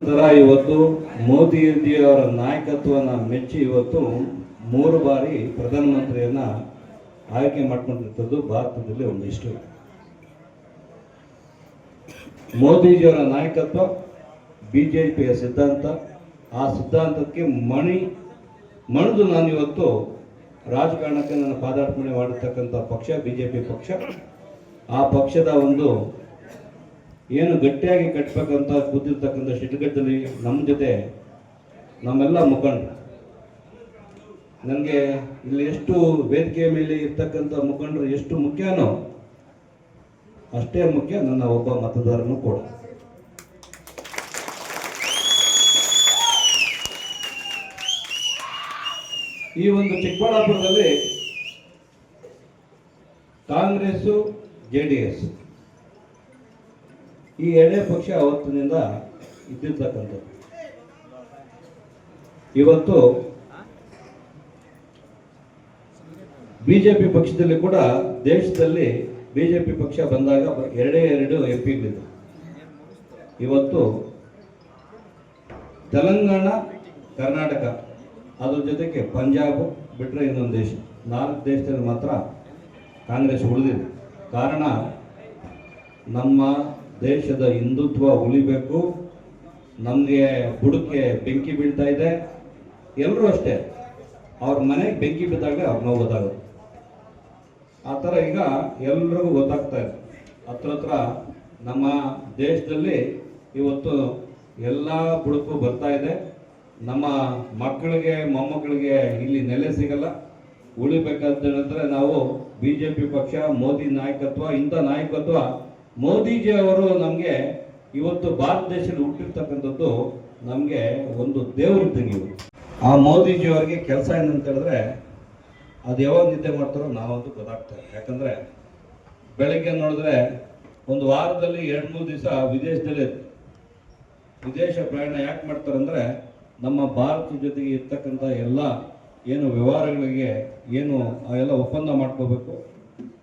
ತರ ಇವತ್ತು ಮೋದಿಜಿಯವರ ನಾಯಕತ್ವನ ಮೆಚ್ಚಿ ಇವತ್ತು 3 ಬಾರಿ ಪ್ರಧಾನಮಂತ್ರಿಯನ್ನ ಆಯ್ಕೆ ಮಾಡ್ಕೊಂಡಿರ್ತದ್ದು ಭಾರತದಲ್ಲಿ ಒಂದು ಇಷ್ಟು. ಮೋದಿಜಿಯವರ ನಾಯಕತ್ವ ಬಿಜೆಪಿಯ ಸಿದ್ಧಾಂತ, ಆ ಸಿದ್ಧಾಂತಕ್ಕೆ ಮಣಿದು ನಾನು ಇವತ್ತು ರಾಜಕಾರಣಕ್ಕೆ ನನ್ನ ಪಾದಾರ್ಪಣೆ ಮಾಡಿರ್ತಕ್ಕಂಥ ಪಕ್ಷ ಬಿಜೆಪಿ ಪಕ್ಷ. ಆ ಪಕ್ಷದ ಒಂದು ಏನು ಗಟ್ಟಿಯಾಗಿ ಕಟ್ಟಬೇಕಂತ ಕೂತಿರ್ತಕ್ಕಂಥ ಶಿಡ್ಲಘಟ್ಟದಲ್ಲಿ ನಮ್ಮ ಜೊತೆ ನಮ್ಮೆಲ್ಲ ಮುಖಂಡರು, ನನಗೆ ಇಲ್ಲಿ ಎಷ್ಟು ವೇದಿಕೆಯ ಮೇಲೆ ಇರ್ತಕ್ಕಂಥ ಮುಖಂಡರು ಎಷ್ಟು ಮುಖ್ಯನೋ ಅಷ್ಟೇ ಮುಖ್ಯ ನನ್ನ ಒಬ್ಬ ಮತದಾರನು ಕೂಡ. ಈ ಒಂದು ಚಿಕ್ಕಬಳ್ಳಾಪುರದಲ್ಲಿ ಕಾಂಗ್ರೆಸ್ JDS ಈ ಎರಡೇ ಪಕ್ಷ ಅವತ್ತಿನಿಂದ ಇದ್ದಿರ್ತಕ್ಕಂಥದ್ದು. ಇವತ್ತು ಬಿಜೆಪಿ ಪಕ್ಷದಲ್ಲಿ ಕೂಡ ದೇಶದಲ್ಲಿ ಬಿಜೆಪಿ ಪಕ್ಷ ಬಂದಾಗ 2 MP ಇವತ್ತು ತೆಲಂಗಾಣ, ಕರ್ನಾಟಕ, ಅದ್ರ ಜೊತೆಗೆ ಪಂಜಾಬ್ ಬಿಟ್ಟರೆ ಇನ್ನೊಂದು ದೇಶ, 4 ದೇಶದಲ್ಲಿ ಮಾತ್ರ ಕಾಂಗ್ರೆಸ್ ಉಳಿದಿದೆ. ಕಾರಣ ನಮ್ಮ ದೇಶದ ಹಿಂದುತ್ವ ಉಳಿಬೇಕು, ನಮಗೆ ಬುಡಕ್ಕೆ ಬೆಂಕಿ ಬೀಳ್ತಾ ಇದೆ. ಎಲ್ಲರೂ ಅಷ್ಟೇ, ಅವ್ರ ಮನೆಗೆ ಬೆಂಕಿ ಬಿದ್ದಾಗ ಅವ್ರ ನೋವು ಗೊತ್ತಾಗುತ್ತೆ. ಆ ಥರ ಈಗ ಎಲ್ರಿಗೂ ಗೊತ್ತಾಗ್ತಾ ಇದೆ. ಹತ್ರ ನಮ್ಮ ದೇಶದಲ್ಲಿ ಇವತ್ತು ಎಲ್ಲ ಬುಡಕ್ಕೂ ಬರ್ತಾ ಇದೆ. ನಮ್ಮ ಮಕ್ಕಳಿಗೆ ಮೊಮ್ಮಕ್ಕಳಿಗೆ ಇಲ್ಲಿ ನೆಲೆ ಸಿಗಲ್ಲ. ಉಳಿಬೇಕಂತ ಹೇಳಿದ್ರೆ ನಾವು ಬಿಜೆಪಿ ಪಕ್ಷ, ಮೋದಿ ನಾಯಕತ್ವ, ಇಂಥ ನಾಯಕತ್ವ ಮೋದಿಜಿ ಅವರು ನಮಗೆ ಇವತ್ತು ಭಾರತ ದೇಶದಲ್ಲಿ ಹುಟ್ಟಿರ್ತಕ್ಕಂಥದ್ದು ನಮಗೆ ಒಂದು ದೇವರಿದ್ದಂಗೆ. ಆ ಮೋದಿಜಿ ಅವರಿಗೆ ಕೆಲಸ ಏನಂತ ಹೇಳಿದ್ರೆ ಅದು ಯಾವಾಗ ನಿದ್ದೆ ಮಾಡ್ತಾರೋ ನಾವಂತೂ ಗೊತ್ತಾಗ್ತದೆ. ಯಾಕಂದರೆ ಬೆಳಗ್ಗೆ ನೋಡಿದ್ರೆ ಒಂದು ವಾರದಲ್ಲಿ 2-3 ದಿವಸ ವಿದೇಶ ಪ್ರಯಾಣ ಯಾಕೆ ಮಾಡ್ತಾರಂದರೆ ನಮ್ಮ ಭಾರತ ಜೊತೆಗೆ ಇರ್ತಕ್ಕಂಥ ಎಲ್ಲ ಏನು ವ್ಯವಹಾರಗಳಿಗೆ ಏನು ಎಲ್ಲ ಒಪ್ಪಂದ ಮಾಡ್ಕೋಬೇಕು,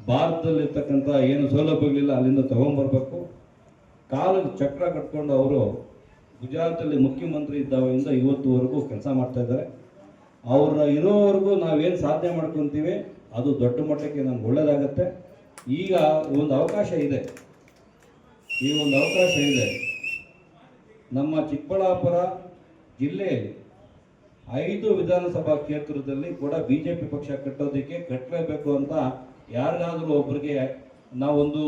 ಭಾರತದಲ್ಲಿರ್ತಕ್ಕಂಥ ಏನು ಸೌಲಭ್ಯಗಳಿಲ್ಲ ಅಲ್ಲಿಂದ ತಗೊಂಡ್ಬರ್ಬೇಕು. ಕಾಲಿಗೆ ಚಕ್ರ ಕಟ್ಕೊಂಡು ಅವರು ಗುಜರಾತಲ್ಲಿ ಮುಖ್ಯಮಂತ್ರಿ ಇದ್ದಾವಿಂದ ಇವತ್ತುವರೆಗೂ ಕೆಲಸ ಮಾಡ್ತಾ ಇದ್ದಾರೆ. ಅವ್ರ ಇರೋವರೆಗೂ ನಾವೇನು ಸಾಧನೆ ಮಾಡ್ಕೊತೀವಿ ಅದು ದೊಡ್ಡ ಮಟ್ಟಕ್ಕೆ ನಮ್ಗೆ ಒಳ್ಳೇದಾಗತ್ತೆ. ಈಗ ಒಂದು ಅವಕಾಶ ಇದೆ, ನಮ್ಮ ಚಿಕ್ಕಬಳ್ಳಾಪುರ ಜಿಲ್ಲೆಯಲ್ಲಿ 5 ವಿಧಾನಸಭಾ ಕ್ಷೇತ್ರದಲ್ಲಿ ಕೂಡ ಬಿಜೆಪಿ ಪಕ್ಷ ಕಟ್ಟಲೇಬೇಕು ಅಂತ ಯಾರಿಗಾದರೂ ಒಬ್ಬರಿಗೆ ನಾವೊಂದು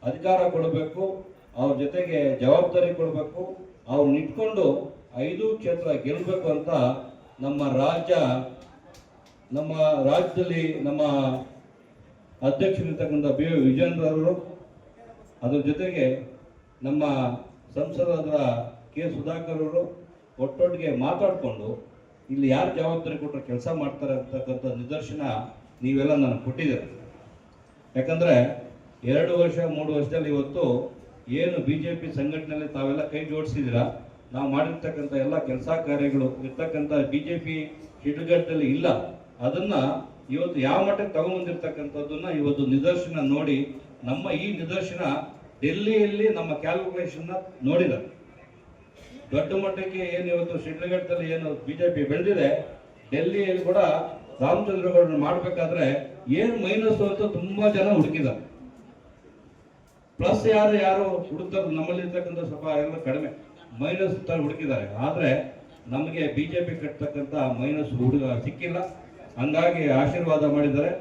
ಅಧಿಕಾರ ಕೊಡಬೇಕು, ಅವ್ರ ಜೊತೆಗೆ ಜವಾಬ್ದಾರಿ ಕೊಡಬೇಕು, ಅವ್ರನ್ನ ಇಟ್ಕೊಂಡು 5 ಕ್ಷೇತ್ರ ಗೆಲ್ಲಬೇಕು ಅಂತ ನಮ್ಮ ರಾಜ್ಯದಲ್ಲಿ ನಮ್ಮ ಅಧ್ಯಕ್ಷರಿರ್ತಕ್ಕಂಥ BY ವಿಜೇಂದ್ರ ಅವರು, ಅದ್ರ ಜೊತೆಗೆ ನಮ್ಮ ಸಂಸದರ K ಸುಧಾಕರ್ ಅವರು ಒಟ್ಟೊಟ್ಟಿಗೆ ಮಾತಾಡಿಕೊಂಡು ಇಲ್ಲಿ ಯಾರು ಜವಾಬ್ದಾರಿ ಕೊಟ್ಟರೆ ಕೆಲಸ ಮಾಡ್ತಾರೆ ಅಂತಕ್ಕಂಥ ನಿದರ್ಶನ ನೀವೆಲ್ಲ ನನಗೆ ಕೊಟ್ಟಿದ್ದೀರ. ಯಾಕಂದರೆ 2 ವರ್ಷ 3 ವರ್ಷದಲ್ಲಿ ಇವತ್ತು ಏನು ಬಿಜೆಪಿ ಸಂಘಟನೆಯಲ್ಲಿ ತಾವೆಲ್ಲ ಕೈ ಜೋಡಿಸಿದ್ದೀರಾ, ನಾವು ಮಾಡಿರ್ತಕ್ಕಂಥ ಎಲ್ಲ ಕೆಲಸ ಕಾರ್ಯಗಳು ಇರ್ತಕ್ಕಂಥ ಬಿಜೆಪಿ ಶಿಡ್ಲಘಟ್ಟದಲ್ಲಿ ಇಲ್ಲ, ಅದನ್ನು ಇವತ್ತು ಯಾವ ಮಟ್ಟಕ್ಕೆ ತಗೊಂಬಂದಿರ್ತಕ್ಕಂಥದ್ದನ್ನ ಇವತ್ತು ನಿದರ್ಶನ ನೋಡಿ, ನಮ್ಮ ಈ ನಿದರ್ಶನ ಡೆಲ್ಲಿಯಲ್ಲಿ ನಮ್ಮ ಕ್ಯಾಲ್ಕುಲೇಷನ್ನ ನೋಡಿದ್ದಾರೆ. ದೊಡ್ಡ ಮಟ್ಟಕ್ಕೆ ಏನು ಇವತ್ತು ಶಿಡ್ಲಘಟ್ಟದಲ್ಲಿ ಏನು ಬಿಜೆಪಿ ಬೆಳೆದಿದೆ, ಡೆಲ್ಲಿಯಲ್ಲಿ ಕೂಡ ರಾಮಚಂದ್ರಗೌಡರನ್ನು ಮಾಡಬೇಕಾದ್ರೆ ಏನು ಮೈನಸ್ ಅಂತ ತುಂಬ ಜನ ಹುಡುಕಿದ್ದಾರೆ. ಪ್ಲಸ್ ಯಾರು ಹುಡುಕ್ತಾರೆ, ನಮ್ಮಲ್ಲಿ ಇರ್ತಕ್ಕಂಥ ಸ್ವಲ್ಪ ಎಲ್ಲ ಕಡಿಮೆ ಮೈನಸ್ ಹುಡುಕಿದ್ದಾರೆ. ಆದರೆ ನಮಗೆ ಬಿಜೆಪಿ ಕಟ್ಟತಕ್ಕಂಥ ಮೈನಸ್ ಸಿಕ್ಕಿಲ್ಲ. ಹಂಗಾಗಿ ಆಶೀರ್ವಾದ ಮಾಡಿದ್ದಾರೆ.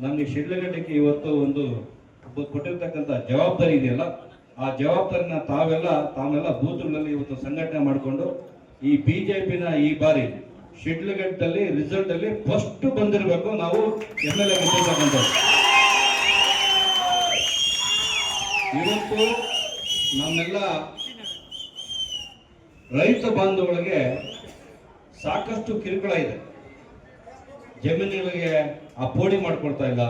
ನಮಗೆ ಶಿಡ್ಲಘಟ್ಟಕ್ಕೆ ಇವತ್ತು ಒಂದು ಕೊಟ್ಟಿರ್ತಕ್ಕಂಥ ಜವಾಬ್ದಾರಿ ಇದೆಯಲ್ಲ, ಆ ಜವಾಬ್ದಾರಿನ ತಾವೆಲ್ಲ ಬೂತ್ಗಳಲ್ಲಿ ಇವತ್ತು ಸಂಘಟನೆ ಮಾಡಿಕೊಂಡು ಈ ಬಿಜೆಪಿನ ಈ ಬಾರಿ ಶಿಡ್ಲಘಟ್ಟದಲ್ಲಿ ರಿಸಲ್ಟ್ ಅಲ್ಲಿ ಫಸ್ಟ್ ಬಂದಿರಬೇಕು. ನಾವು MLA ಗೆದ್ದಿರ್ತಕ್ಕಂಥದ್ದು ಇವತ್ತು ನಮ್ಮೆಲ್ಲ ರೈತ ಬಾಂಧವಗಳಿಗೆ ಸಾಕಷ್ಟು ಕಿರುಕುಳ ಇದೆ. ಜಮೀನುಗಳಿಗೆ ಪೋಡಿ ಮಾಡ್ಕೊಡ್ತಾ ಇಲ್ಲ,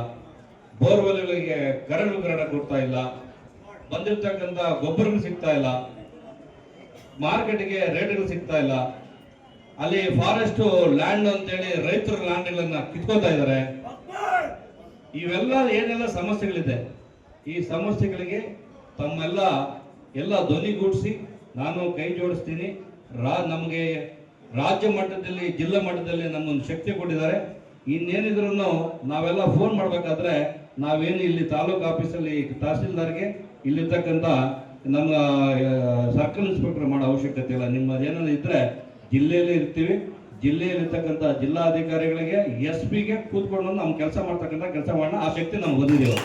ಬೋರ್ವೆಲ್ಗಳಿಗೆ ಕರೆಂಟ್ ವಿತರಣೆ ಕೊಡ್ತಾ ಇಲ್ಲ, ಬಂದಿರ್ತಕ್ಕಂಥ ಗೊಬ್ಬರಗಳು ಸಿಗ್ತಾ ಇಲ್ಲ, ಮಾರ್ಕೆಟ್ಗೆ ರೇಟ್ಗಳು ಸಿಗ್ತಾ ಇಲ್ಲ, ಅಲ್ಲಿ ಫಾರೆಸ್ಟ್ ಲ್ಯಾಂಡ್ ಅಂತೇಳಿ ರೈತರ ಲ್ಯಾಂಡ್ಗಳನ್ನ ಕಿತ್ಕೋತಾ ಇದ್ದಾರೆ. ಇವೆಲ್ಲ ಏನೆಲ್ಲ ಸಮಸ್ಯೆಗಳಿದೆ, ಈ ಸಮಸ್ಯೆಗಳಿಗೆ ತಮ್ಮೆಲ್ಲ ಧ್ವನಿಗೂಡಿಸಿ ನಾನು ಕೈ ಜೋಡಿಸ್ತೀನಿ. ನಮಗೆ ರಾಜ್ಯ ಮಟ್ಟದಲ್ಲಿ ಜಿಲ್ಲಾ ಮಟ್ಟದಲ್ಲಿ ನಮಗೊಂದು ಶಕ್ತಿ ಕೊಟ್ಟಿದ್ದಾರೆ. ಇನ್ನೇನಿದ್ರು ನಾವೆಲ್ಲ ಫೋನ್ ಮಾಡಬೇಕಾದ್ರೆ ನಾವೇನು ಇಲ್ಲಿ ತಾಲೂಕು ಆಫೀಸಲ್ಲಿ ತಹಸೀಲ್ದಾರ್ಗೆ ಇಲ್ಲಿರ್ತಕ್ಕಂಥ ನಮ್ಮ ಸರ್ಕಲ್ ಇನ್ಸ್ಪೆಕ್ಟರ್ ಮಾಡೋ ಅವಶ್ಯಕತೆ ಇಲ್ಲ. ನಿಮ್ಮದೇನಾದ್ರು ಇದ್ರೆ ಜಿಲ್ಲೆಯಲ್ಲೇ ಇರ್ತೀವಿ. ಜಿಲ್ಲೆಯಲ್ಲಿರ್ತಕ್ಕಂಥ ಜಿಲ್ಲಾಧಿಕಾರಿಗಳಿಗೆ SP ಗೆ ಕೂತ್ಕೊಂಡು ನಮ್ಮ ಕೆಲಸ ಮಾಡ್ತಕ್ಕಂಥ ಕೆಲಸ ಮಾಡೋಣ. ಆ ಶಕ್ತಿ ನಮ್ಗೆ ಬಂದಿದ್ದೀವಿ.